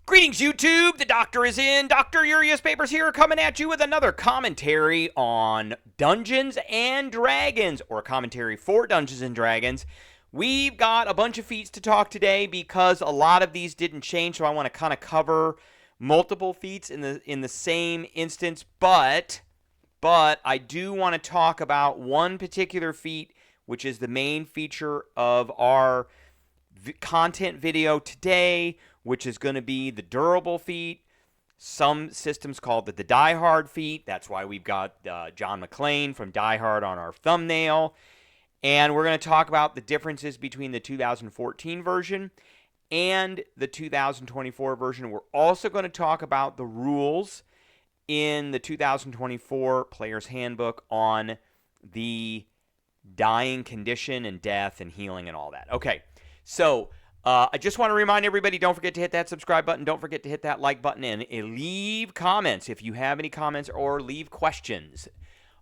Greetings, YouTube. The doctor is in. Dr. Urias Papers here, coming at you with another commentary on Dungeons and Dragons, or commentary for Dungeons and Dragons. We've got a bunch of feats to talk today because a lot of these didn't change, so I want to kind of cover multiple feats in the same instance. But I do want to talk about one particular feat, which is the main feature of our content video today, which is going to be the durable feat. Some systems call it the Die Hard feat. That's why we've got John McClane from Die Hard on our thumbnail. And we're going to talk about the differences between the 2014 version and the 2024 version. We're also going to talk about the rules in the 2024 Player's Handbook on the dying condition and death and healing and all that. Okay, so I just want to remind everybody, don't forget to hit that subscribe button. Don't forget to hit that like button and leave comments if you have any comments, or leave questions.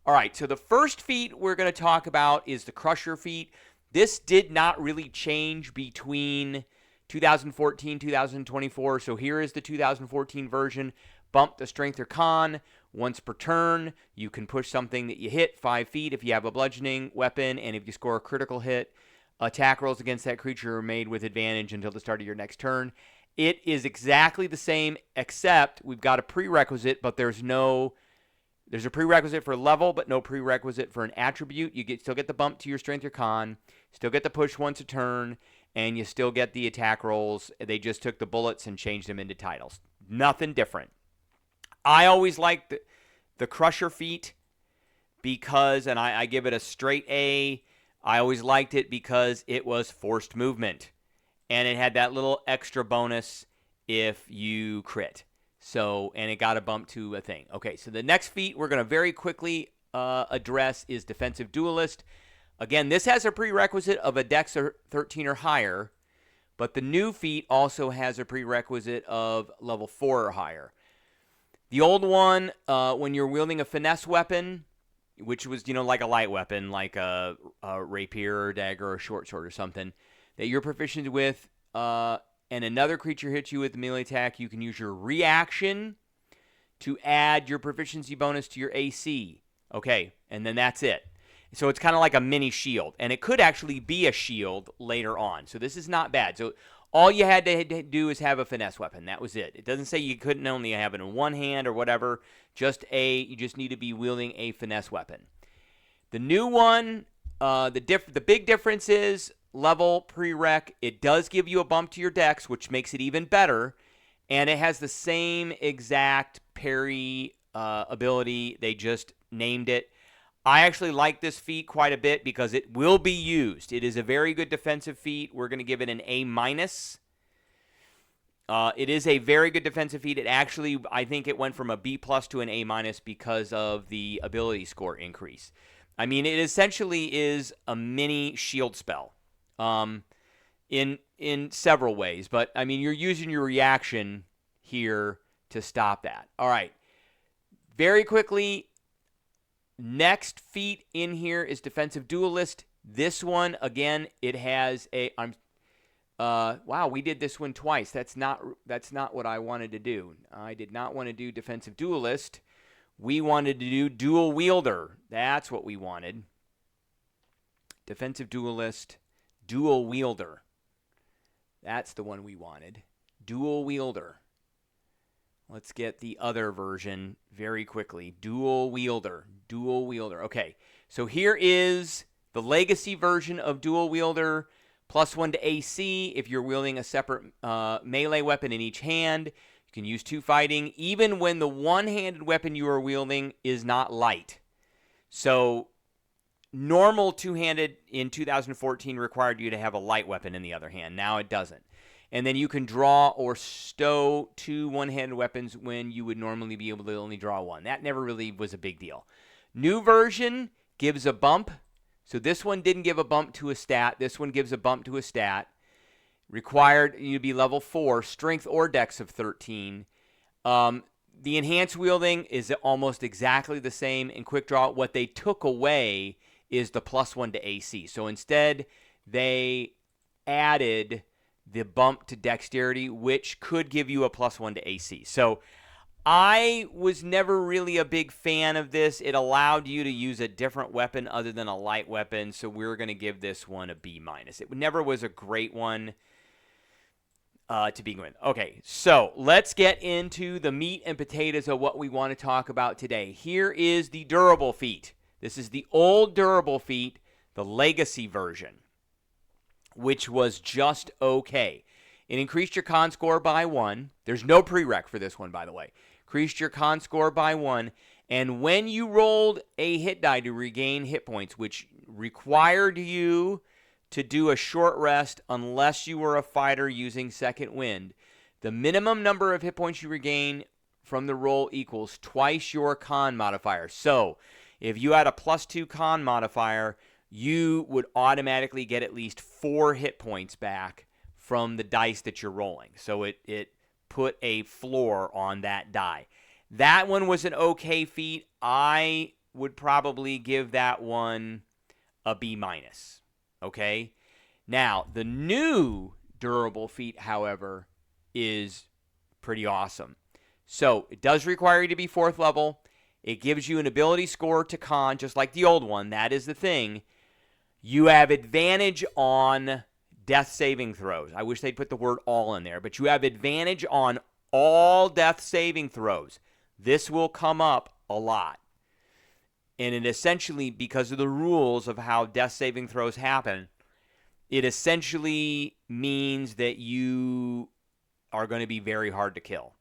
All right, so the first feat we're going to talk about is the Crusher feat. This did not really change between 2014, 2024. So here is the 2014 version. Bump the strength or con once per turn. You can push something that you hit 5 feet if you have a bludgeoning weapon, and if you score a critical hit, attack rolls against that creature are made with advantage until the start of your next turn. It is exactly the same, except we've got a prerequisite, but there's a prerequisite for level, but no prerequisite for an attribute. You still get the bump to your strength or con, still get the push once a turn, and you still get the attack rolls. They just took the bullets and changed them into titles. Nothing different. I always liked the Crusher feat because, and I give it a straight A, I always liked it because it was forced movement, and it had that little extra bonus if you crit. So, and it got a bump to a thing. Okay, so the next feat we're going to very quickly address is Defensive Duelist. Again, this has a prerequisite of a Dex 13 or higher, but the new feat also has a prerequisite of level 4 or higher. The old one, when you're wielding a finesse weapon, which was, like a light weapon, like a rapier or dagger or short sword or something, that you're proficient with, and another creature hits you with a melee attack, you can use your reaction to add your proficiency bonus to your AC. Okay, and then that's it. So it's kind of like a mini shield, and it could actually be a shield later on. So this is not bad. So all you had to do is have a finesse weapon. That was it. It doesn't say you couldn't only have it in one hand or whatever. You just need to be wielding a finesse weapon. The new one, the big difference is level prereq. It does give you a bump to your dex, which makes it even better. And it has the same exact parry ability. They just named it. I actually like this feat quite a bit because it will be used. It is a very good defensive feat. We're going to give it an A-. It is a very good defensive feat. It actually, I think it went from a B+ to an A- because of the ability score increase. I mean, it essentially is a mini shield spell in several ways. But, I mean, you're using your reaction here to stop that. All right. Very quickly, next feat in here is Defensive Duelist. This one, again, it has a... wow, we did this one twice. That's not what I wanted to do. I did not want to do Defensive Duelist. We wanted to do Dual Wielder. That's what we wanted. Defensive Duelist, Dual Wielder. That's the one we wanted. Dual Wielder. Let's get the other version very quickly. Dual Wielder. Dual Wielder. Okay, so here is the Legacy version of Dual Wielder. +1 to AC if you're wielding a separate melee weapon in each hand. You can use 2 fighting, even when the one-handed weapon you are wielding is not light. So normal two-handed in 2014 required you to have a light weapon in the other hand. Now it doesn't. And then you can draw or stow 2 one-handed weapons when you would normally be able to only draw 1. That never really was a big deal. New version gives a bump. So this one didn't give a bump to a stat. This one gives a bump to a stat. Required you to be level 4, strength or dex of 13. The enhanced wielding is almost exactly the same in quick draw. What they took away is the +1 to AC. So instead, they added the bump to dexterity, which could give you a +1 to AC. So I was never really a big fan of this. It allowed you to use a different weapon other than a light weapon, so we're going to give this one a B-. It never was a great one to begin with. Okay, so let's get into the meat and potatoes of what we want to talk about today. Here is the durable feat. This is the old durable feat, the legacy version, which was just okay. It increased your con score by 1. There's no prereq for this one, by the way. Increased your con score by 1. And when you rolled a hit die to regain hit points, which required you to do a short rest unless you were a fighter using second wind, the minimum number of hit points you regain from the roll equals twice your con modifier. So if you had a +2 con modifier, you would automatically get at least 4 hit points back from the dice that you're rolling. So it put a floor on that die. That one was an okay feat. I would probably give that one a B-. Okay? Now, the new durable feat, however, is pretty awesome. So it does require you to be 4th level. It gives you an ability score to con, just like the old one. That is the thing. You have advantage on death saving throws. I wish they'd put the word all in there, but you have advantage on all death saving throws. This will come up a lot. And it essentially, because of the rules of how death saving throws happen, it essentially means that you are going to be very hard to kill.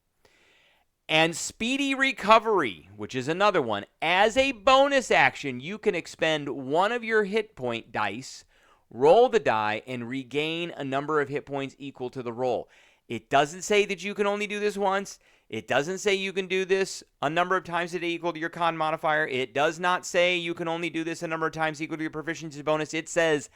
And speedy recovery, which is another one. As a bonus action, you can expend one of your hit point dice, roll the die, and regain a number of hit points equal to the roll. It doesn't say that you can only do this once. It doesn't say you can do this a number of times a day equal to your con modifier. It does not say you can only do this a number of times equal to your proficiency bonus. It says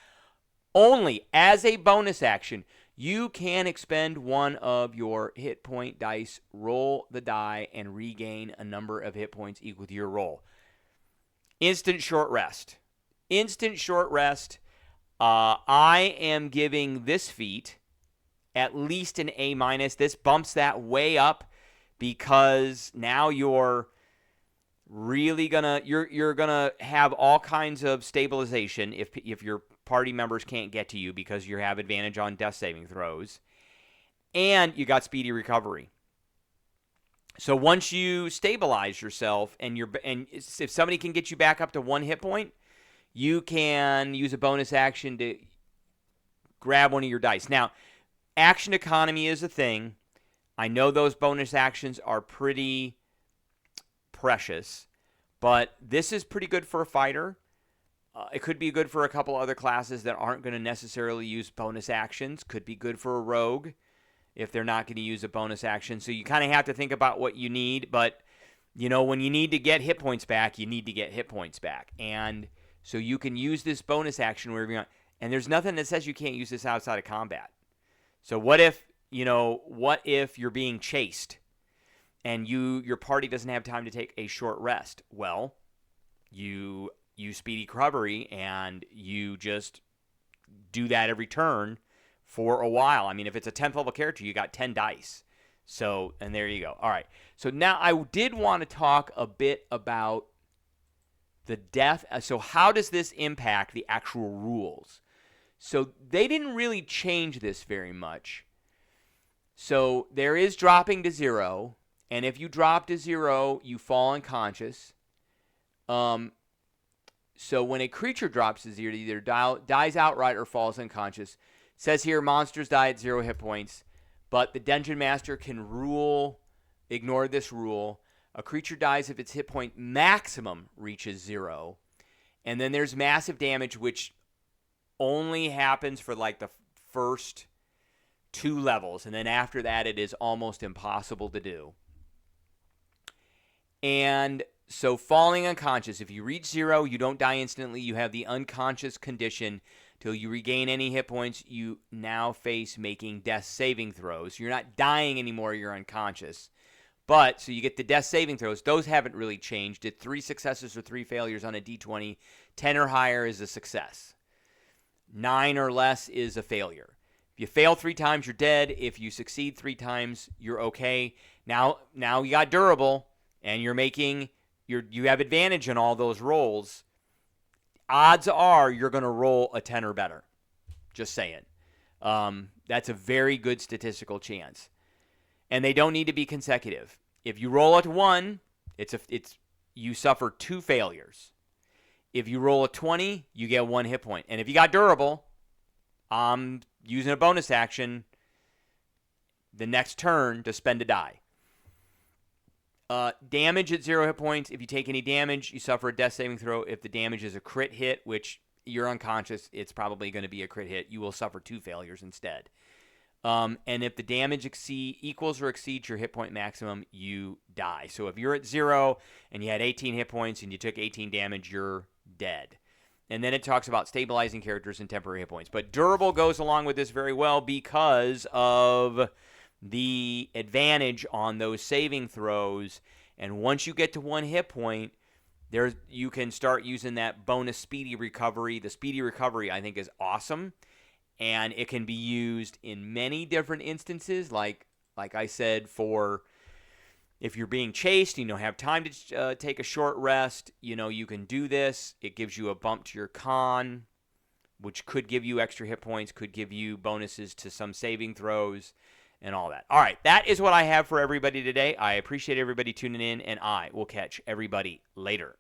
only as a bonus action, you can expend one of your hit point dice, roll the die, and regain a number of hit points equal to your roll. Instant short rest. Instant short rest. I am giving this feat at least an A-. This bumps that way up because now you're really you're gonna have all kinds of stabilization if your party members can't get to you because you have advantage on death saving throws, and you got speedy recovery. So once you stabilize yourself and if somebody can get you back up to 1 hit point, you can use a bonus action to grab one of your dice. Now, action economy is a thing. I know those bonus actions are pretty precious, but this is pretty good for a fighter. It could be good for a couple other classes that aren't going to necessarily use bonus actions. Could be good for a rogue if they're not going to use a bonus action. So you kind of have to think about what you need. But, when you need to get hit points back, you need to get hit points back. And so you can use this bonus action wherever you want. And there's nothing that says you can't use this outside of combat. So what if you're being chased and your party doesn't have time to take a short rest? Well, you use speedy recovery and you just do that every turn for a while. I mean, if it's a 10th level character, you got 10 dice. So, and there you go. All right. So now I did want to talk a bit about the death. So how does this impact the actual rules? So they didn't really change this very much. So there is dropping to 0. And if you drop to 0, you fall unconscious. So when a creature drops to 0, it either dies outright or falls unconscious. It says here monsters die at 0 hit points, but the Dungeon Master can ignore this rule. A creature dies if its hit point maximum reaches 0. And then there's massive damage, which only happens for like the first 2 levels. And then after that, it is almost impossible to do. And so falling unconscious, if you reach 0, you don't die instantly. You have the unconscious condition till you regain any hit points. You now face making death saving throws. You're not dying anymore. You're unconscious. But, so you get the death saving throws. Those haven't really changed. It's 3 successes or 3 failures on a D20. 10 or higher is a success. 9 or less is a failure. If you fail 3 times, you're dead. If you succeed 3 times, you're okay. Now you got durable, and you have advantage in all those rolls. Odds are you're going to roll a 10 or better. Just saying. That's a very good statistical chance. And they don't need to be consecutive. If you roll a 1, you suffer 2 failures. If you roll a 20, you get 1 hit point. And if you got durable, I'm using a bonus action the next turn to spend a die. Damage at 0 hit points. If you take any damage, you suffer a death saving throw. If the damage is a crit hit, which you're unconscious, it's probably going to be a crit hit, you will suffer 2 failures instead. And if the damage equals or exceeds your hit point maximum, you die. So if you're at 0 and you had 18 hit points and you took 18 damage, you're dead. And then it talks about stabilizing characters and temporary hit points. But durable goes along with this very well because of the advantage on those saving throws. And once you get to 1 hit point, you can start using that bonus speedy recovery. The speedy recovery, I think, is awesome. And it can be used in many different instances. Like I said, for if you're being chased, have time to take a short rest, you can do this. It gives you a bump to your con, which could give you extra hit points, could give you bonuses to some saving throws, and all that. All right, that is what I have for everybody today. I appreciate everybody tuning in, and I will catch everybody later.